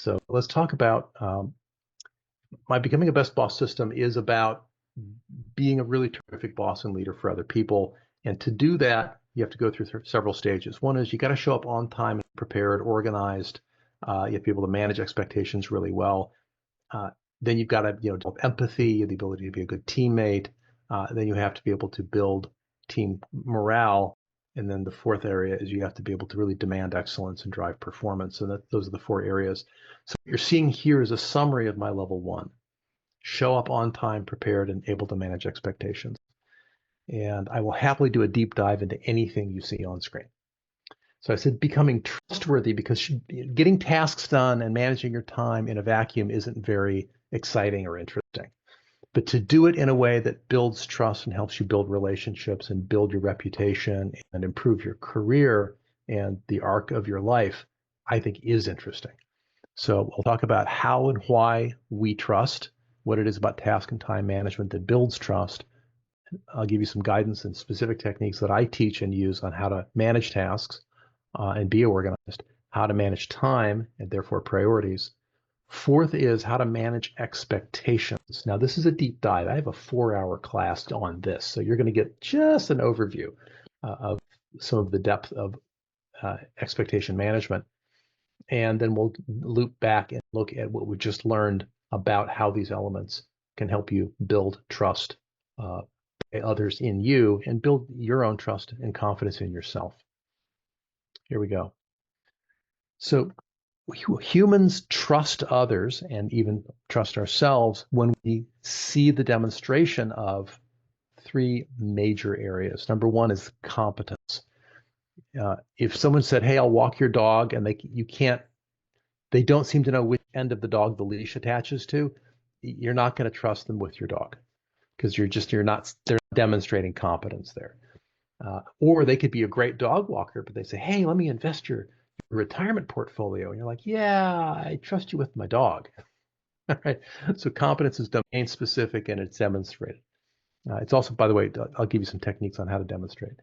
So let's talk about my Becoming a Best Boss system is about being a really terrific boss and leader for other people. And to do that, you have to go through several stages. One is you got to show up on time and prepared, organized. You have to be able to manage expectations really well. Then you've got to develop empathy, the ability to be a good teammate. Then you have to be able to build team morale. And then the fourth area is you have to be able to really demand excellence and drive performance. And those are the four areas. So what you're seeing here is a summary of my level one. Show up on time, prepared, and able to manage expectations. And I will happily do a deep dive into anything you see on screen. So I said becoming trustworthy because getting tasks done and managing your time in a vacuum isn't very exciting or interesting. But to do it in a way that builds trust and helps you build relationships and build your reputation and improve your career and the arc of your life, I think is interesting. So we'll talk about how and why we trust, what it is about task and time management that builds trust. I'll give you some guidance and specific techniques that I teach and use on how to manage tasks and be organized, how to manage time and therefore priorities. Fourth is how to manage expectations. Now, this is a deep dive. I have a 4-hour class on this, so you're going to get just an overview of some of the depth of expectation management. And then we'll loop back and look at what we just learned about how these elements can help you build trust others in you and build your own trust and confidence in yourself. Here we go. So humans trust others and even trust ourselves when we see the demonstration of three major areas. Number one is competence. If someone said, "Hey, I'll walk your dog," and they don't seem to know which end of the dog the leash attaches to, you're not going to trust them with your dog because they're not demonstrating competence there. Or they could be a great dog walker, but they say, "Hey, let me invest your retirement portfolio." And you're like, "Yeah, I trust you with my dog." All right. So competence is domain specific and it's demonstrated. It's also, by the way, I'll give you some techniques on how to demonstrate.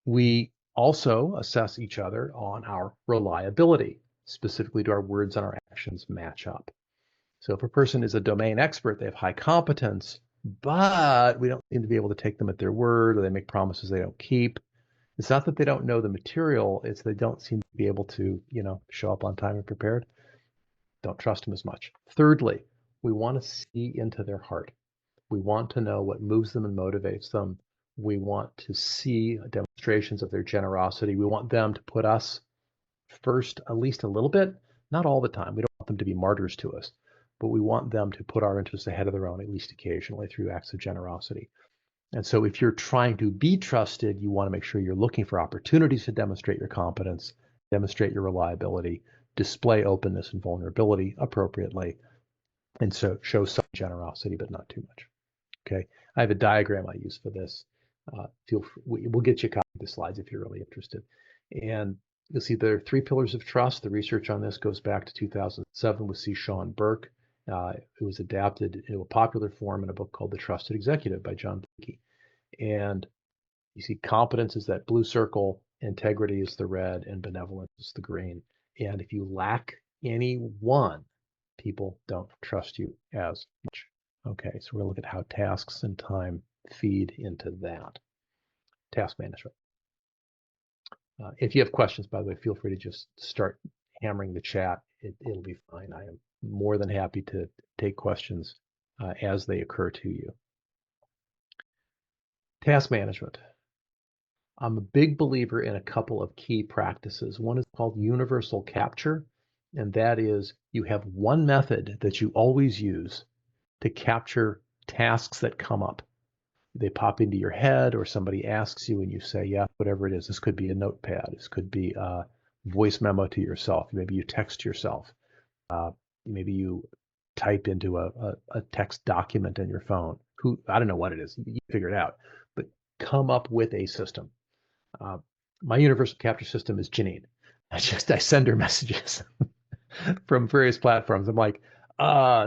We also assess each other on our reliability. Specifically, do our words and our actions match up? So if a person is a domain expert, they have high competence, but we don't seem to be able to take them at their word, or they make promises they don't keep. It's not that they don't know the material, it's they don't seem to be able to, show up on time and prepared. Don't trust them as much. Thirdly, we want to see into their heart. We want to know what moves them and motivates them. We want to see demonstrations of their generosity. We want them to put us first, at least a little bit, not all the time. We don't want them to be martyrs to us, but we want them to put our interests ahead of their own, at least occasionally, through acts of generosity. And so if you're trying to be trusted, you want to make sure you're looking for opportunities to demonstrate your competence, demonstrate your reliability, display openness and vulnerability appropriately, and so show some generosity, but not too much. Okay, I have a diagram I use for this. We'll get you a copy of the slides if you're really interested. And you'll see there are 3 pillars of trust. The research on this goes back to 2007 with C. Sean Burke. It was adapted into a popular form in a book called The Trusted Executive by John Blakey. And you see competence is that blue circle, integrity is the red, and benevolence is the green. And if you lack any one, people don't trust you as much. Okay, so we'll look at how tasks and time feed into that. Task management. If you have questions, by the way, feel free to just start hammering the chat. It'll be fine. I am more than happy to take questions as they occur to you. Task management. I'm a big believer in a couple of key practices. One is called universal capture, and that is you have one method that you always use to capture tasks that come up. They pop into your head or somebody asks you and you say, yeah, whatever it is. This could be a notepad. This could be a voice memo to yourself. Maybe you text yourself. Maybe you type into a text document in your phone. I don't know what it is. You figure it out. But come up with a system. My universal capture system is Janine. I send her messages from various platforms. I'm like,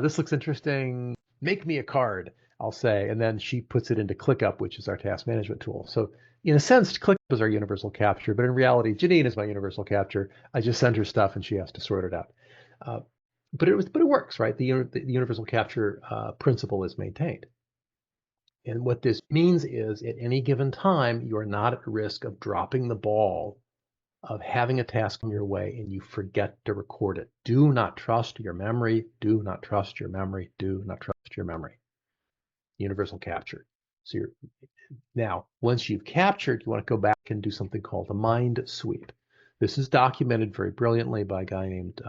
this looks interesting. Make me a card, I'll say, and then she puts it into ClickUp, which is our task management tool. So in a sense, ClickUp is our universal capture, but in reality, Janine is my universal capture. I just send her stuff and she has to sort it out. Uh, but it works, right? The universal capture principle is maintained. And what this means is at any given time, you are not at risk of dropping the ball, of having a task come your way and you forget to record it. Do not trust your memory. Do not trust your memory. Do not trust your memory. Universal capture. So now, once you've captured, you want to go back and do something called a mind sweep. This is documented very brilliantly by a guy named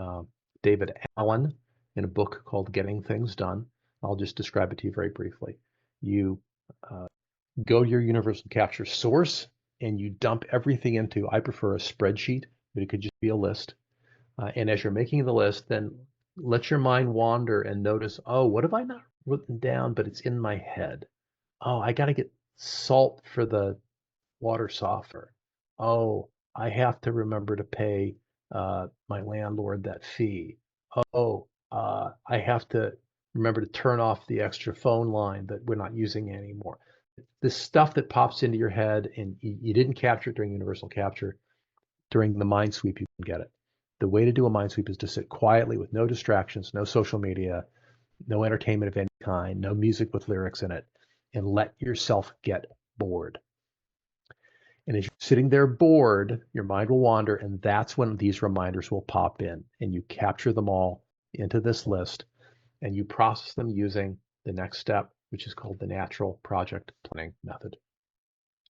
David Allen in a book called Getting Things Done. I'll just describe it to you very briefly. You uh, go to your universal capture source and you dump everything into, I prefer a spreadsheet, but it could just be a list. And as you're making the list, then let your mind wander and notice, oh, what have I not written down, but it's in my head? Oh, I got to get salt for the water softener. Oh, I have to remember to pay my landlord that fee. Oh, I have to remember to turn off the extra phone line that we're not using anymore. This stuff that pops into your head and you didn't capture it during universal capture, during the mind sweep, you can get it. The way to do a mind sweep is to sit quietly with no distractions, no social media, no entertainment of any kind, no music with lyrics in it, and let yourself get bored. And as you're sitting there bored, your mind will wander, and that's when these reminders will pop in, and you capture them all into this list, and you process them using the next step, which is called the natural project planning method.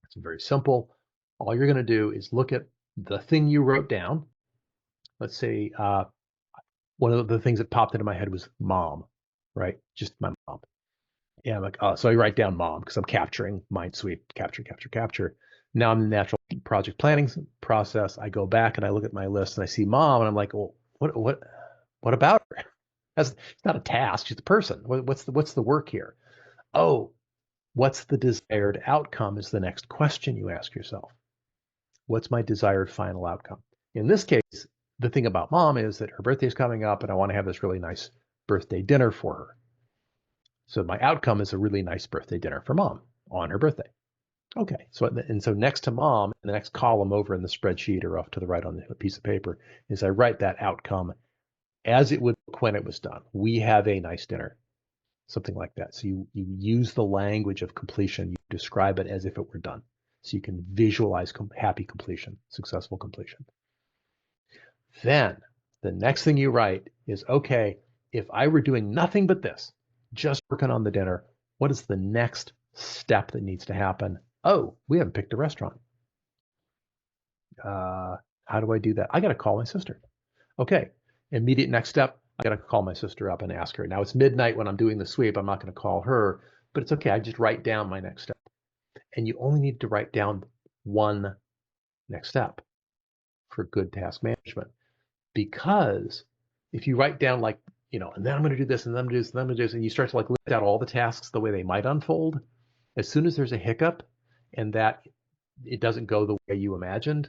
It's very simple. All you're going to do is look at the thing you wrote down. Let's say one of the things that popped into my head was mom, right? Just my mom. Yeah, I'm like, oh, so I write down mom because I'm capturing mind sweep, capture, capture, capture. Now I'm in the natural project planning process. I go back and I look at my list and I see mom and I'm like, well, what about her? That's it's not a task, she's a person. What's the work here? Oh, what's the desired outcome is the next question you ask yourself. What's my desired final outcome? In this case, the thing about mom is that her birthday is coming up and I want to have this really nice birthday dinner for her. So my outcome is a really nice birthday dinner for mom on her birthday. Okay. So next to mom, in the next column over in the spreadsheet or off to the right on a piece of paper, is I write that outcome as it would look when it was done. We have a nice dinner, something like that. So you use the language of completion. You describe it as if it were done. So you can visualize happy completion, successful completion. Then the next thing you write is, okay, if I were doing nothing but this, just working on the dinner, what is the next step that needs to happen? Oh, we haven't picked a restaurant. How do I do that? I got to call my sister. Okay, immediate next step, I got to call my sister up and ask her. Now it's midnight when I'm doing the sweep. I'm not going to call her, but it's okay. I just write down my next step. And you only need to write down one next step for good task management. Because if you write down like, and then I'm going to do this, and then I'm going to do this, and then I'm going to do this, and you start to like list out all the tasks the way they might unfold, as soon as there's a hiccup and that it doesn't go the way you imagined,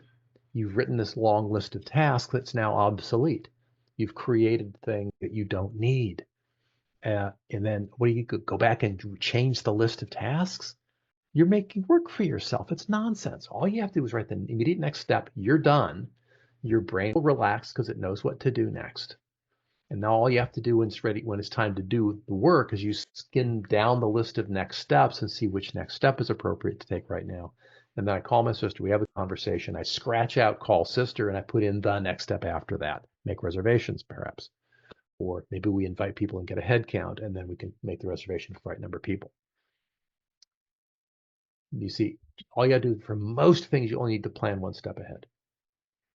you've written this long list of tasks that's now obsolete. You've created things that you don't need. And then what do you go back and change the list of tasks? You're making work for yourself. It's nonsense. All you have to do is write the immediate next step. You're done. Your brain will relax because it knows what to do next. And now all you have to do when it's time to do the work is you skim down the list of next steps and see which next step is appropriate to take right now. And then I call my sister, we have a conversation. I scratch out call sister and I put in the next step after that. Make reservations perhaps. Or maybe we invite people and get a head count and then we can make the reservation for the right number of people. You see, all you got to do for most things, you only need to plan one step ahead.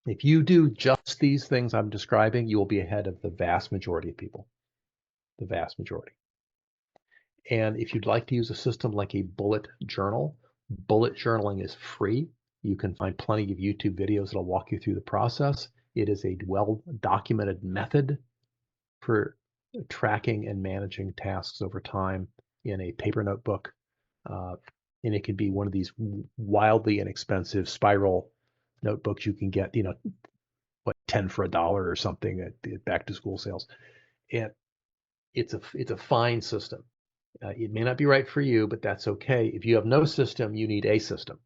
If you do just these things I'm describing, you will be ahead of the vast majority of people, the vast majority. And if you'd like to use a system like a bullet journal, bullet journaling is free. You can find plenty of YouTube videos that'll walk you through the process. It is a well-documented method for tracking and managing tasks over time in a paper notebook. And it can be one of these wildly inexpensive spiral notebooks you can get, 10 for $1 or something at back to school sales. And it's a fine system. It may not be right for you, but that's okay. If you have no system, you need a system.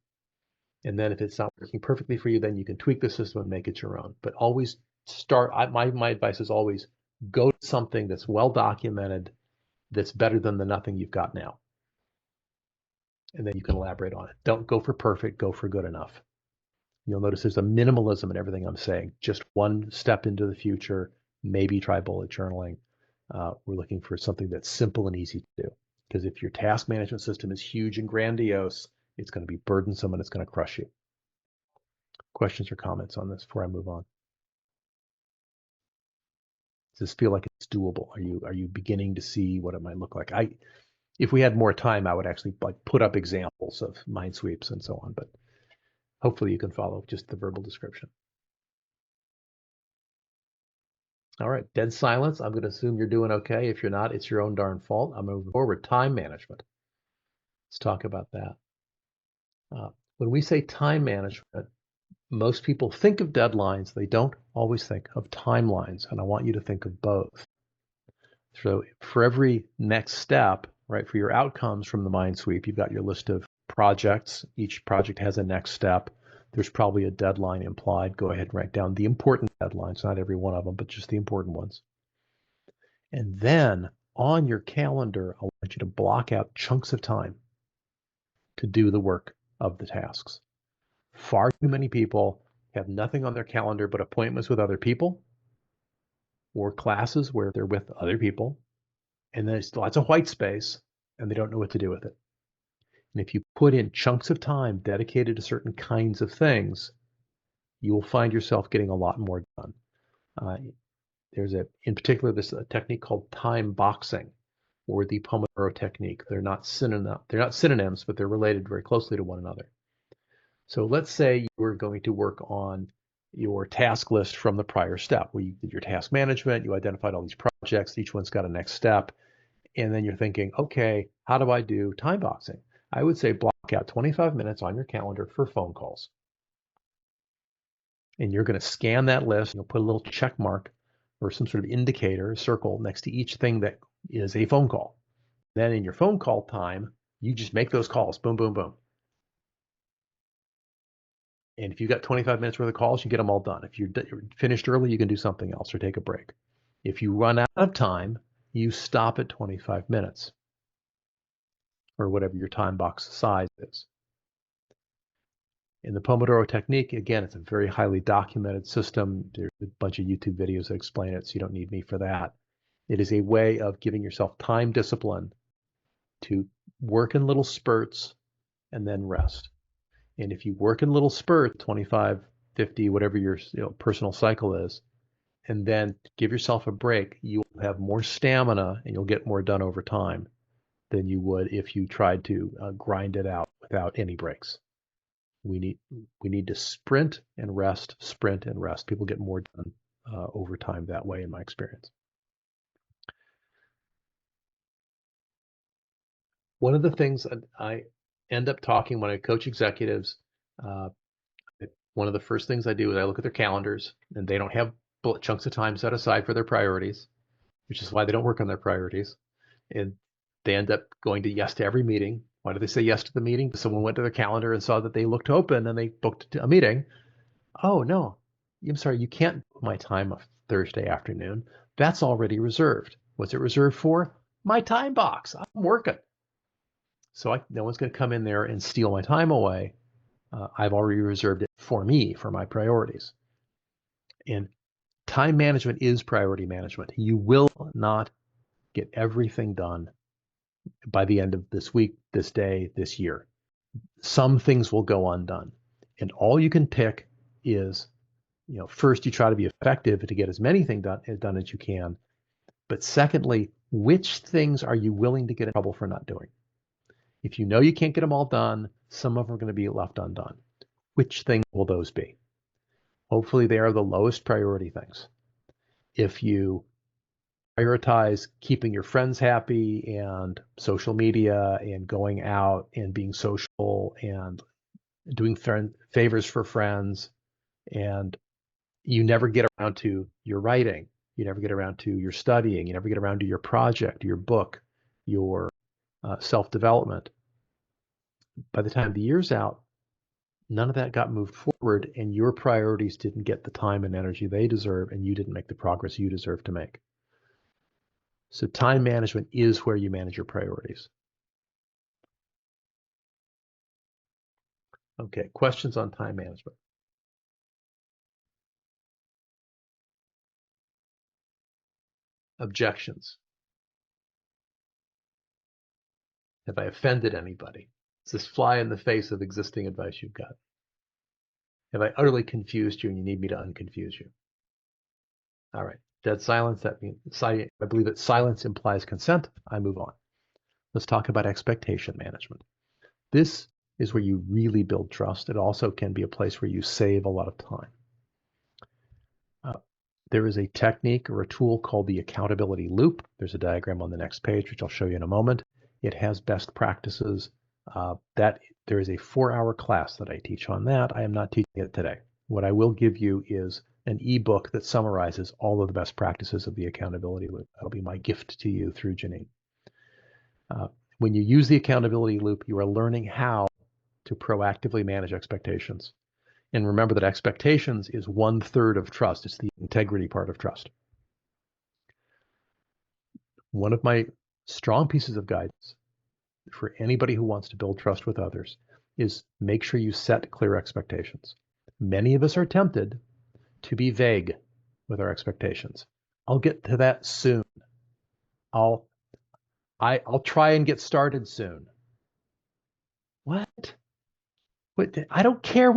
And then if it's not working perfectly for you, then you can tweak the system and make it your own. But always start, my advice is always Go to something that's well documented, that's better than the nothing you've got now. And then you can elaborate on it. Don't go for perfect, go for good enough. You'll notice there's a minimalism in everything I'm saying. Just one step into the future, maybe try bullet journaling. We're looking for something that's simple and easy to do. Because if your task management system is huge and grandiose, it's going to be burdensome and it's going to crush you. Questions or comments on this before I move on? Does this feel like it's doable? Are you beginning to see what it might look like? If we had more time, I would actually like put up examples of mind sweeps and so on, but hopefully you can follow just the verbal description. All right, dead silence. I'm going to assume you're doing okay. If you're not, it's your own darn fault. I'm moving forward. Time management. Let's talk about that. When we say time management, most people think of deadlines. They don't always think of timelines, and I want you to think of both. So for every next step, right, for your outcomes from the mind sweep, you've got your list of projects. Each project has a next step. There's probably a deadline implied. Go ahead and write down the important deadlines, not every one of them, but just the important ones. And then on your calendar, I want you to block out chunks of time to do the work of the tasks. Far too many people have nothing on their calendar but appointments with other people or classes where they're with other people. And there's lots of white space and they don't know what to do with it. And if you put in chunks of time dedicated to certain kinds of things, you will find yourself getting a lot more done. There's in particular, this technique called time boxing or the Pomodoro technique. They're not synonyms, but they're related very closely to one another. So let's say you were going to work on your task list from the prior step, where you did your task management, you identified all these projects, each one's got a next step, and then you're thinking, okay, how do I do time boxing? I would say block out 25 minutes on your calendar for phone calls. And you're going to scan that list, you'll put a little check mark or some sort of indicator, circle next to each thing that is a phone call. Then in your phone call time, you just make those calls, boom, boom, boom. And if you've got 25 minutes worth of calls, you get them all done. If you're finished early, you can do something else or take a break. If you run out of time, you stop at 25 minutes or whatever your time box size is. In the Pomodoro technique, again, it's a very highly documented system. There's a bunch of YouTube videos that explain it, so you don't need me for that. It is a way of giving yourself time discipline to work in little spurts and then rest. And if you work in little spurts, 25, 50, whatever your personal cycle is, and then give yourself a break, you will have more stamina and you'll get more done over time than you would if you tried to grind it out without any breaks. We need to sprint and rest, sprint and rest. People get more done over time that way, in my experience. One of the things I end up talking when I coach executives, one of the first things I do is I look at their calendars, and they don't have bullet chunks of time set aside for their priorities, which is why they don't work on their priorities. And they end up going to yes to every meeting. Why do they say yes to the meeting? Because someone went to their calendar and saw that they looked open and they booked a meeting. Oh, no, I'm sorry, you can't book my time of Thursday afternoon. That's already reserved. What's it reserved for? My time box. I'm working. So no one's going to come in there and steal my time away. I've already reserved it for me, for my priorities. And time management is priority management. You will not get everything done by the end of this week, this day, this year. Some things will go undone. And all you can pick is, first you try to be effective to get as many things done as you can. But secondly, which things are you willing to get in trouble for not doing? If you know you can't get them all done, some of them are going to be left undone. Which things will those be? Hopefully they are the lowest priority things. If you prioritize keeping your friends happy and social media and going out and being social and doing favors for friends, and you never get around to your writing, you never get around to your studying, you never get around to your project, your book, your self-development, by the time the year's out, none of that got moved forward, and your priorities didn't get the time and energy they deserve, and you didn't make the progress you deserve to make. So time management is where you manage your priorities. Okay, questions on time management? Objections? Have I offended anybody? Does this fly in the face of existing advice you've got? Have I utterly confused you and you need me to unconfuse you? All right, dead silence. That means I believe that silence implies consent. I move on. Let's talk about expectation management. This is where you really build trust. It also can be a place where you save a lot of time. There is a technique or a tool called the accountability loop. There's a diagram on the next page, which I'll show you in a moment. It has best practices. That there is a 4-hour class that I teach on that. I am not teaching it today. What I will give you is an ebook that summarizes all of the best practices of the accountability loop. That'll be my gift to you through Janine. When you use the accountability loop, you are learning how to proactively manage expectations. And remember that expectations is 1/3 of trust. It's the integrity part of trust. One of my strong pieces of guidance for anybody who wants to build trust with others is make sure you set clear expectations. Many of us are tempted to be vague with our expectations. I'll get to that soon. I'll try and get started soon. What? I don't care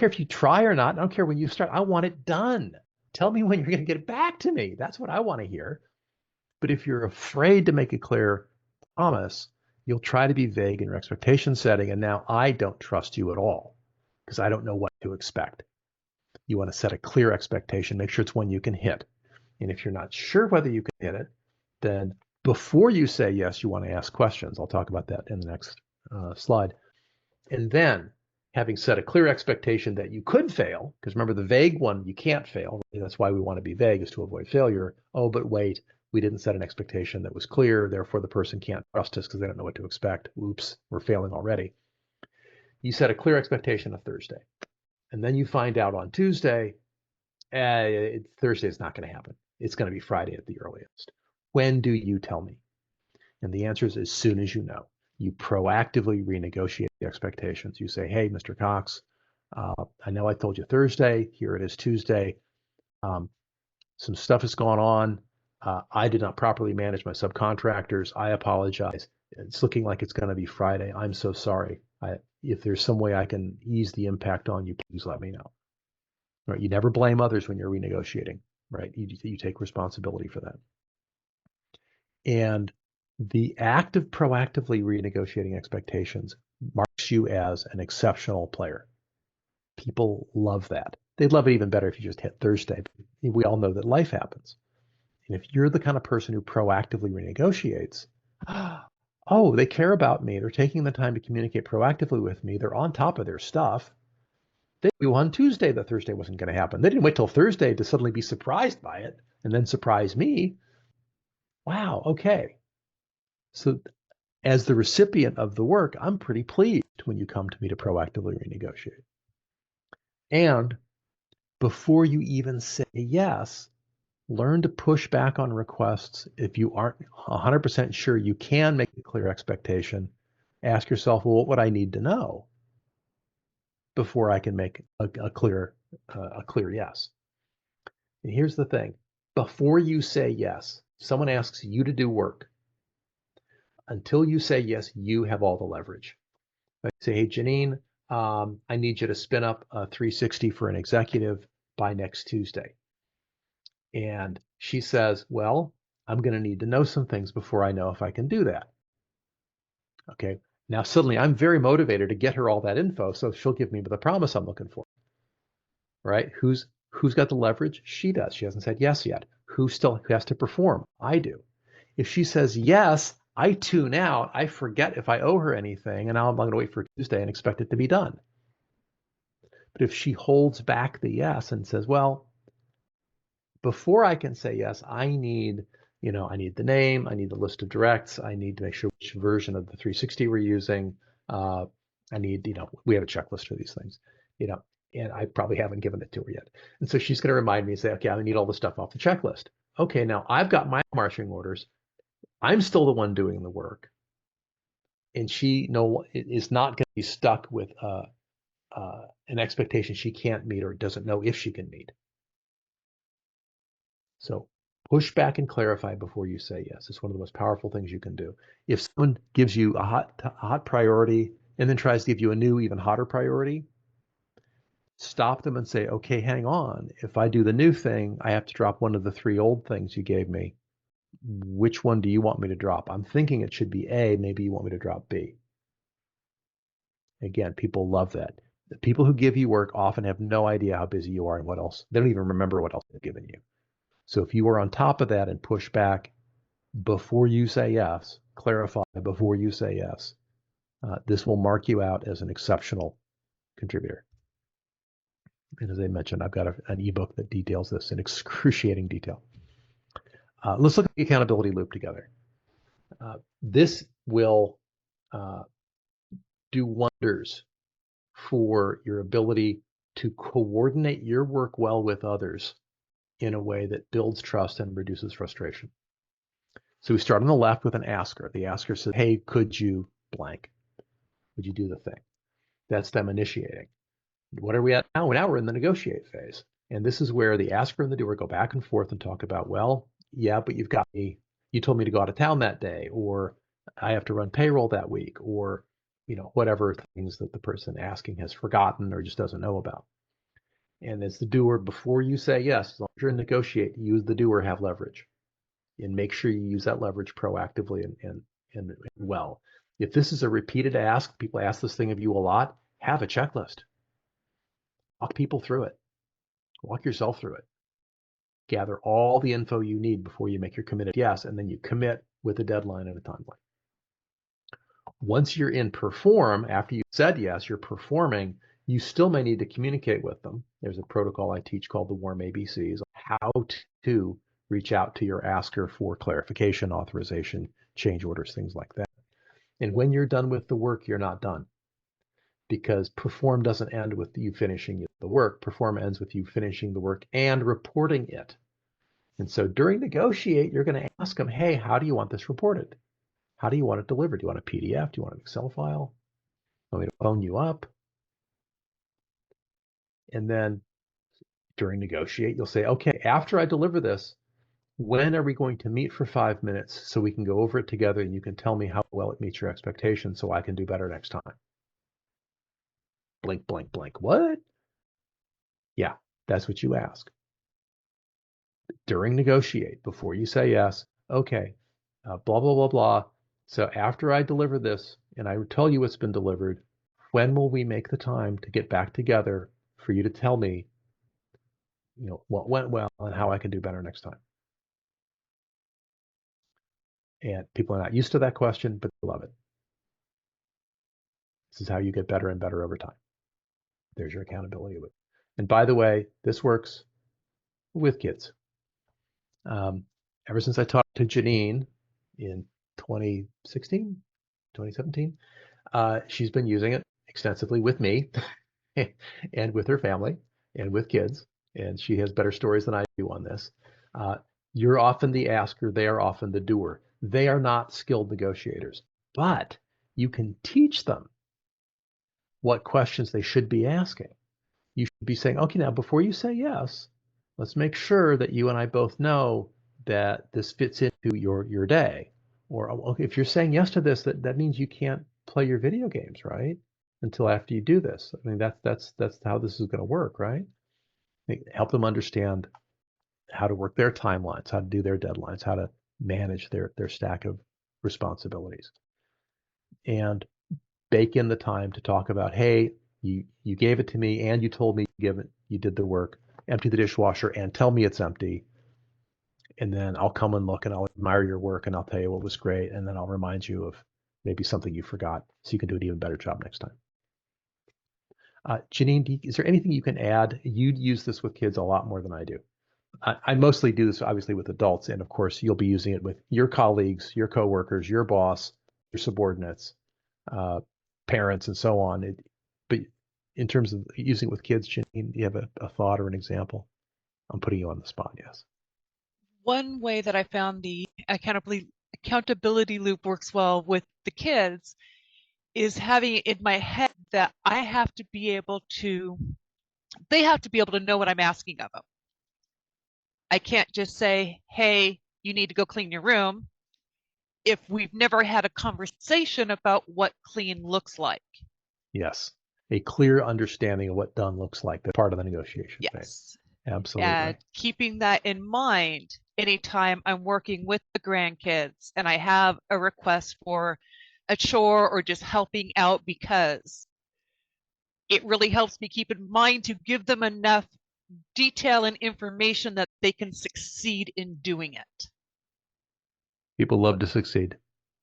if you try or not. I don't care when you start. I want it done. Tell me when you're going to get it back to me. That's what I want to hear. But if you're afraid to make a clear promise, you'll try to be vague in your expectation setting. And now I don't trust you at all because I don't know what to expect. You want to set a clear expectation, make sure it's one you can hit. And if you're not sure whether you can hit it, then before you say yes, you want to ask questions. I'll talk about that in the next slide. And then, having set a clear expectation that you could fail, because remember the vague one, you can't fail. That's why we want to be vague, is to avoid failure. Oh, but wait, we didn't set an expectation that was clear. Therefore, the person can't trust us because they don't know what to expect. Oops, we're failing already. You set a clear expectation of Thursday. And then you find out on Tuesday, Thursday is not going to happen. It's going to be Friday at the earliest. When do you tell me? And the answer is as soon as you know. You proactively renegotiate the expectations. You say, hey, Mr. Cox, I know I told you Thursday. Here it is Tuesday. Some stuff has gone on. I did not properly manage my subcontractors. I apologize. It's looking like it's going to be Friday. I'm so sorry. If there's some way I can ease the impact on you, please let me know. Right? You never blame others when you're renegotiating, right? You take responsibility for that. And the act of proactively renegotiating expectations marks you as an exceptional player. People love that. They'd love it even better if you just hit Thursday. We all know that life happens. And if you're the kind of person who proactively renegotiates, oh, they care about me. They're taking the time to communicate proactively with me. They're on top of their stuff. They knew on Tuesday that Thursday wasn't going to happen. They didn't wait till Thursday to suddenly be surprised by it and then surprise me. Wow, okay. So as the recipient of the work, I'm pretty pleased when you come to me to proactively renegotiate. And before you even say yes, learn to push back on requests. If you aren't 100% sure you can make a clear expectation, ask yourself, well, what would I need to know before I can make a clear yes? And here's the thing. Before you say yes, someone asks you to do work. Until you say yes, you have all the leverage. Right? Say, hey, Janine, I need you to spin up a 360 for an executive by next Tuesday. And she says, well, I'm going to need to know some things before I know if I can do that. Okay. Now, suddenly I'm very motivated to get her all that info, so she'll give me the promise I'm looking for. Right? Who's got the leverage? She does. She hasn't said yes yet. Who has to perform? I do. If she says yes, I tune out. I forget if I owe her anything, and now I'm going to wait for Tuesday and expect it to be done. But if she holds back the yes and says, well, before I can say yes, I need the name, I need the list of directs, I need to make sure which version of the 360 we're using. I need, we have a checklist for these things, and I probably haven't given it to her yet. And so she's going to remind me and say, okay, I need all the stuff off the checklist. okay, now I've got my marching orders. I'm still the one doing the work. And she is not going to be stuck with an expectation she can't meet or doesn't know if she can meet. So push back and clarify before you say yes. It's one of the most powerful things you can do. If someone gives you a hot priority and then tries to give you a new, even hotter priority, stop them and say, okay, hang on. If I do the new thing, I have to drop one of the three old things you gave me. Which one do you want me to drop? I'm thinking it should be A. Maybe you want me to drop B. Again, people love that. The people who give you work often have no idea how busy you are and what else. They don't even remember what else they've given you. So if you are on top of that and push back before you say yes, clarify before you say yes, this will mark you out as an exceptional contributor. And as I mentioned, I've got an ebook that details this in excruciating detail. Let's look at the accountability loop together. This will do wonders for your ability to coordinate your work well with others in a way that builds trust and reduces frustration. So we start on the left with an asker. The asker says, hey, could you blank? Would you do the thing? That's them initiating. What are we at now? Now we're in the negotiate phase. And this is where the asker and the doer go back and forth and talk about, well, yeah, but you've got me. You told me to go out of town that day, or I have to run payroll that week, or whatever things that the person asking has forgotten or just doesn't know about. And as the doer, before you say yes, as long as you're in negotiate, you as the doer have leverage. And make sure you use that leverage proactively and well. If this is a repeated ask, people ask this thing of you a lot, have a checklist. Walk people through it. Walk yourself through it. Gather all the info you need before you make your committed yes, and then you commit with a deadline and a timeline. Once you're in perform, after you said yes, you're performing, you still may need to communicate with them. There's a protocol I teach called the warm ABCs, how to reach out to your asker for clarification, authorization, change orders, things like that. And when you're done with the work, you're not done. Because perform doesn't end with you finishing the work. Perform ends with you finishing the work and reporting it. And so during negotiate, you're going to ask them, hey, how do you want this reported? How do you want it delivered? Do you want a PDF? Do you want an Excel file? Want me to phone you up? And then during negotiate, you'll say, okay, after I deliver this, when are we going to meet for 5 minutes so we can go over it together and you can tell me how well it meets your expectations so I can do better next time? Blink, blink, blink. What? Yeah, that's what you ask. During negotiate, before you say yes, okay, blah, blah, blah, blah. So after I deliver this and I tell you it's been delivered, when will we make the time to get back together for you to tell me, what went well and how I can do better next time? And people are not used to that question, but they love it. This is how you get better and better over time. There's your accountability loop. And by the way, this works with kids. Ever since I talked to Janine in 2016, 2017, she's been using it extensively with me and with her family and with kids. And she has better stories than I do on this. You're often the asker. They are often the doer. They are not skilled negotiators, but you can teach them what questions they should be asking. You should be saying, okay, now before you say yes, let's make sure that you and I both know that this fits into your day. Or okay, if you're saying yes to this, that means you can't play your video games, right? Until after you do this. I mean, that's how this is going to work, right? Help them understand how to work their timelines, how to do their deadlines, how to manage their stack of responsibilities. And bake in the time to talk about, hey, you gave it to me and you told me you did the work. Empty the dishwasher and tell me it's empty. And then I'll come and look and I'll admire your work and I'll tell you what was great. And then I'll remind you of maybe something you forgot so you can do an even better job next time. Janine, is there anything you can add? You'd use this with kids a lot more than I do. I mostly do this obviously with adults, and of course you'll be using it with your colleagues, your coworkers, your boss, your subordinates, parents, and so on. But in terms of using it with kids, Janine, do you have a thought or an example? I'm putting you on the spot, yes. One way that I found the accountability loop works well with the kids is having it in my head that they have to be able to know what I'm asking of them. I can't just say, hey, you need to go clean your room, if we've never had a conversation about what clean looks like. Yes. A clear understanding of what done looks like. That's part of the negotiation phase. Yes. Absolutely. And keeping that in mind anytime I'm working with the grandkids and I have a request for a chore or just helping out, because it really helps me keep in mind to give them enough detail and information that they can succeed in doing it. People love to succeed.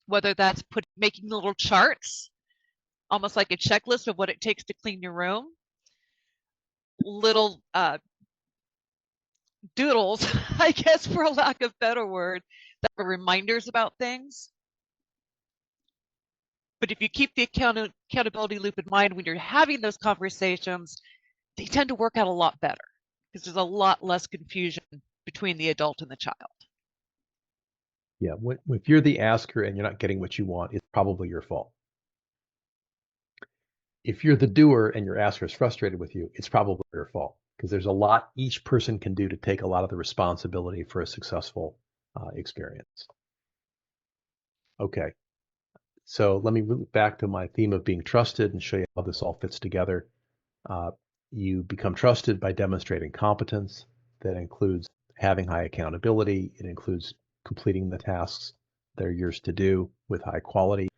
Whether that's making little charts, almost like a checklist of what it takes to clean your room, little doodles, I guess, for a lack of better word, that are reminders about things. But if you keep the accountability loop in mind when you're having those conversations, they tend to work out a lot better because there's a lot less confusion between the adult and the child. Yeah, if you're the asker and you're not getting what you want, it's probably your fault. If you're the doer and your asker is frustrated with you, it's probably your fault, because there's a lot each person can do to take a lot of the responsibility for a successful experience. Okay, so let me move back to my theme of being trusted and show you how this all fits together. You become trusted by demonstrating competence. That includes having high accountability. It includes completing the tasks that are yours to do with high quality.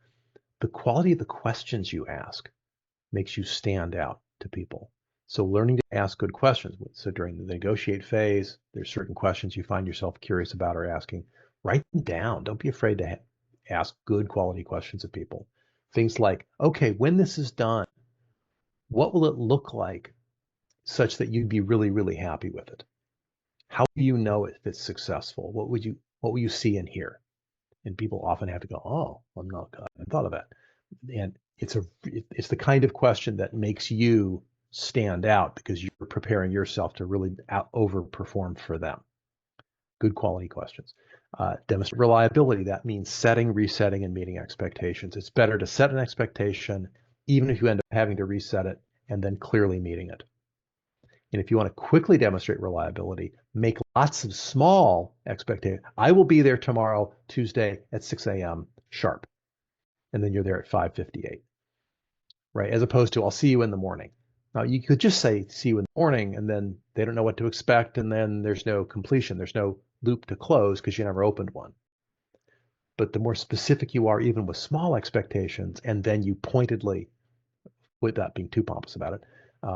The quality of the questions you ask makes you stand out to people. So learning to ask good questions. So during the negotiate phase, there's certain questions you find yourself curious about or asking. Write them down. Don't be afraid to ask good quality questions of people. Things like, okay, when this is done, what will it look like such that you'd be really, really happy with it? How do you know if it's successful? What will you see and hear? And people often have to go, oh, I'm not, I hadn't thought of that. And it's the kind of question that makes you stand out because you're preparing yourself to really overperform for them. Good quality questions. Demonstrate reliability. That means setting, resetting, and meeting expectations. It's better to set an expectation, even if you end up having to reset it, and then clearly meeting it. And if you want to quickly demonstrate reliability, make lots of small expectations. I will be there tomorrow, Tuesday at 6 a.m. sharp. And then you're there at 5:58, right? As opposed to, I'll see you in the morning. Now, you could just say, see you in the morning, and then they don't know what to expect, and then there's no completion. There's no loop to close because you never opened one. But the more specific you are, even with small expectations, and then you pointedly, without being too pompous about it,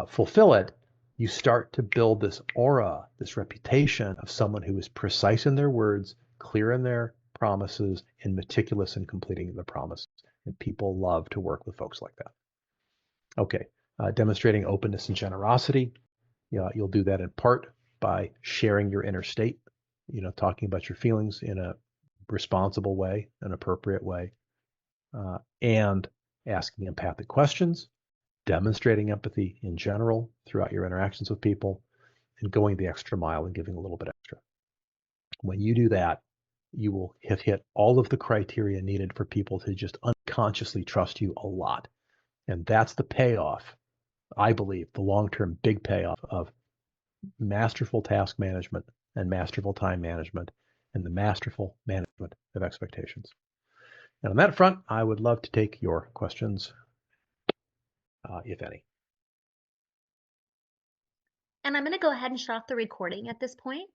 fulfill it, you start to build this aura, this reputation of someone who is precise in their words, clear in their promises, and meticulous in completing the promises. And people love to work with folks like that. Okay, demonstrating openness and generosity. You'll do that in part by sharing your inner state, talking about your feelings in a responsible way, an appropriate way, and asking empathic questions, demonstrating empathy in general throughout your interactions with people, and going the extra mile and giving a little bit extra. When you do that, you will have hit all of the criteria needed for people to just unconsciously trust you a lot. And that's the payoff, I believe, the long-term big payoff of masterful task management and masterful time management and the masterful management of expectations. And on that front, I would love to take your questions, if any. And I'm going to go ahead and shut off the recording at this point.